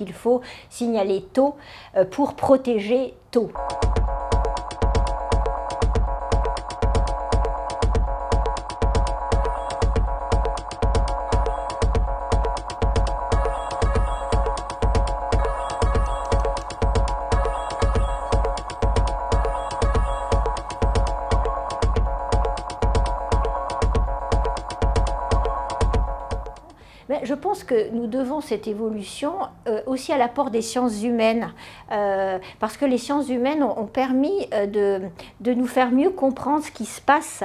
Il faut signaler tôt pour protéger tôt. Mais je pense que nous devons cette évolution aussi à l'apport des sciences humaines, parce que les sciences humaines ont permis de nous faire mieux comprendre ce qui se passe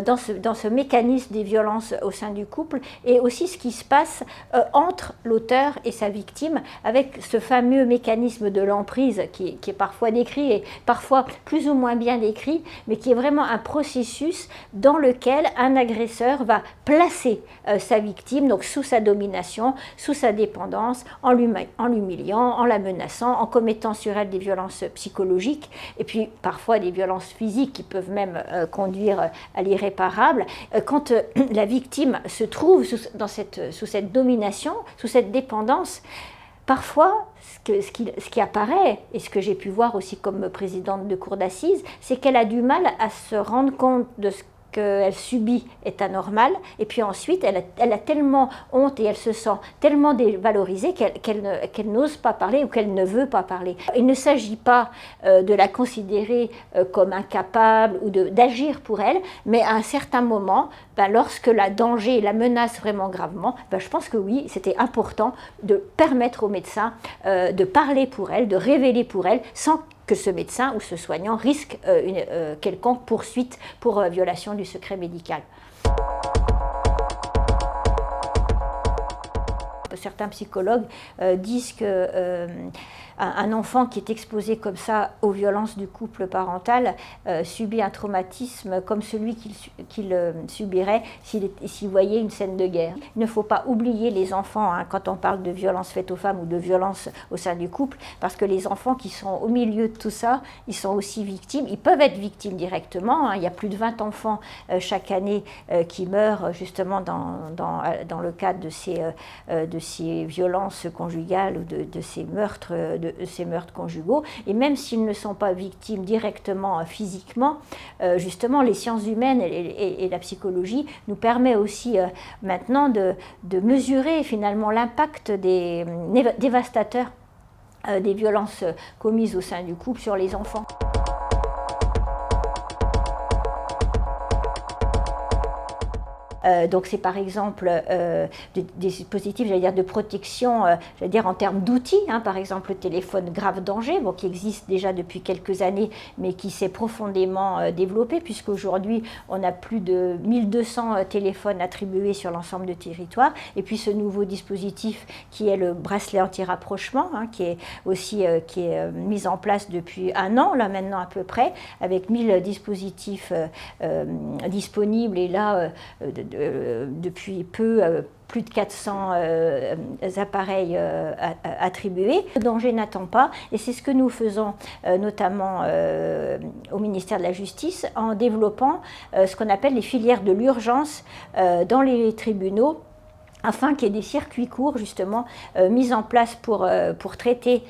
dans ce mécanisme des violences au sein du couple, et aussi ce qui se passe entre l'auteur et sa victime, avec ce fameux mécanisme de l'emprise qui est parfois décrit, et parfois plus ou moins bien décrit, mais qui est vraiment un processus dans lequel un agresseur va placer sa victime, donc sous sa domination, sous sa dépendance, en l'humiliant, en la menaçant, en commettant sur elle des violences psychologiques, et puis parfois des violences physiques qui peuvent même conduire à l'irréparable. Quand la victime se trouve sous cette domination, sous cette dépendance, parfois, ce qui apparaît, et ce que j'ai pu voir aussi comme présidente de cour d'assises, c'est qu'elle a du mal à se rendre compte de ce qu'elle subit est anormal, et puis ensuite elle a tellement honte et elle se sent tellement dévalorisée qu'elle n'ose pas parler ou qu'elle ne veut pas parler. Il ne s'agit pas de la considérer comme incapable ou d'agir pour elle, mais à un certain moment, lorsque le danger la menace vraiment gravement, je pense que oui, c'était important de permettre au médecin de parler pour elle, de révéler pour elle, sans que ce médecin ou ce soignant risque une quelconque poursuite pour violation du secret médical. Certains psychologues disent que un enfant qui est exposé comme ça aux violences du couple parental subit un traumatisme comme celui qu'il subirait s'il voyait une scène de guerre. Il ne faut pas oublier les enfants quand on parle de violences faites aux femmes ou de violences au sein du couple, parce que les enfants qui sont au milieu de tout ça, ils sont aussi victimes, ils peuvent être victimes directement. Il y a plus de 20 enfants chaque année qui meurent justement dans le cadre de ces violences conjugales ou de ces meurtres conjugaux, et même s'ils ne sont pas victimes directement physiquement, justement les sciences humaines et la psychologie nous permet aussi maintenant de mesurer finalement l'impact dévastateur des violences commises au sein du couple sur les enfants. Donc c'est par exemple des dispositifs, j'allais dire, de protection, j'allais dire en termes d'outils, par exemple le téléphone grave danger, qui existe déjà depuis quelques années, mais qui s'est profondément développé, puisqu'aujourd'hui on a plus de 1200 téléphones attribués sur l'ensemble du territoire, et puis ce nouveau dispositif qui est le bracelet anti-rapprochement, qui est aussi mis en place depuis un an, là maintenant à peu près, avec 1000 dispositifs disponibles, et là depuis peu, plus de 400 appareils attribués. Le danger n'attend pas, et c'est ce que nous faisons notamment au ministère de la Justice en développant ce qu'on appelle les filières de l'urgence dans les tribunaux, afin qu'il y ait des circuits courts justement mis en place pour traiter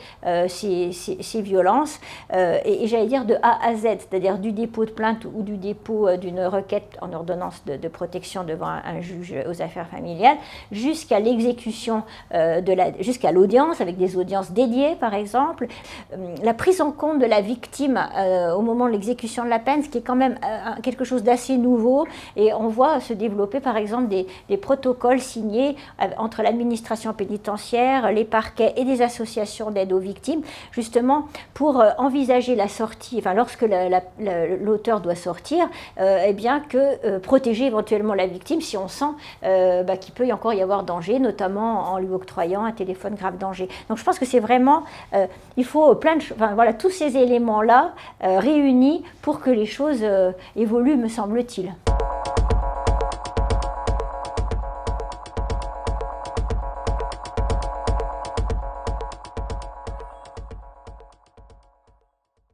ces violences, et j'allais dire de A à Z, c'est-à-dire du dépôt de plainte ou du dépôt d'une requête en ordonnance de protection devant un juge aux affaires familiales, jusqu'à l'exécution, jusqu'à l'audience, avec des audiences dédiées par exemple, la prise en compte de la victime au moment de l'exécution de la peine, ce qui est quand même quelque chose d'assez nouveau, et on voit se développer par exemple des protocoles signés entre l'administration pénitentiaire, les parquets et des associations d'aide aux victimes, justement pour envisager la sortie, lorsque l'auteur doit sortir, protéger éventuellement la victime si on sent qu'il peut encore y avoir danger, notamment en lui octroyant un téléphone grave danger. Donc je pense que c'est vraiment, il faut plein de choses, tous ces éléments-là réunis pour que les choses évoluent, me semble-t-il.